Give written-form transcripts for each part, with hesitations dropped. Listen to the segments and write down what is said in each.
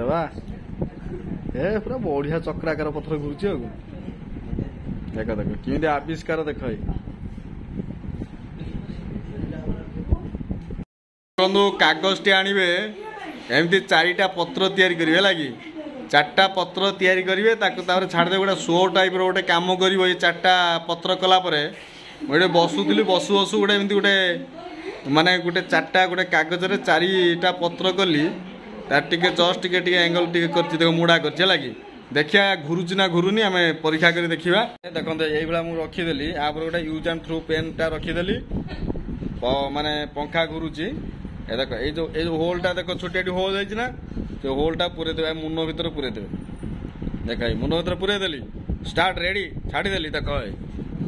वाह ए पूरा बढ़िया चक्राकार पथर घुरुची देख देख किमी आविष्कार देख बंधु कागज टे आणवे एमती चारिटा पत्र तैयारी करिवे लागी चारटा पत्र तैयारी करिवे ताको तापर छाड़ दे गोटे शो टाइप रो गोटे काम करिवो ए चारटा पत्र कला परे गोटे बसुथिली बसु बसु गोटे एमती गोटे माने गोटे चारटा गोटे कागज रे चारिटा पत्र कली तार टिके जस्ट टिके एंगल टिके करछि देखो मुडा करछि लागी देखिया घुरुची ना घुरुनी आमे परीक्षा करी देखिबा देखंते एई बेला मु रखी देली आ पर गोटे यूज एंड थ्रू पेन टा रखी देली माने पंखा घुरुची ए देखो ए जो होल टा देखो छोटी होल जाइछि ना तो होल टा पूरे देबे मुनो भीतर पूरे देबे देखाई मुनो भीतर पूरे देली स्टार्ट रेडी छाड़ी देली देखो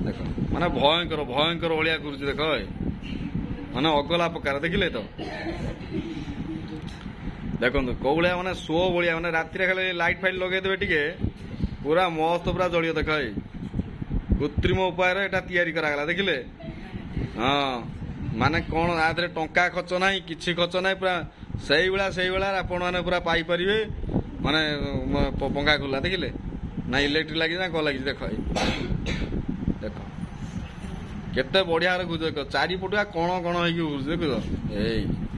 देखो माने भयंकर भयंकर ओलिया घुरुची देखो माने अगला प्रकार देखिले तो देखो कौ भाया मैंने शो भाया मैंने राति खाली लाइट फाइट लगे देवे टिके पूरा मस्त पूरा जलियो देख कृत्रिम उपाय तैयारी करागला देखिले हाँ माने कौन आधे टंका खर्च ना किसी खर्च ना पूरा से आपण मैंने पूरा पाई परिवे माने पंखा खुला देखिले ना इलेक्ट्रिक लगी ना कौन लगी देख देख केते बढ़िया घुस देख चारिपटा कण कण हो देख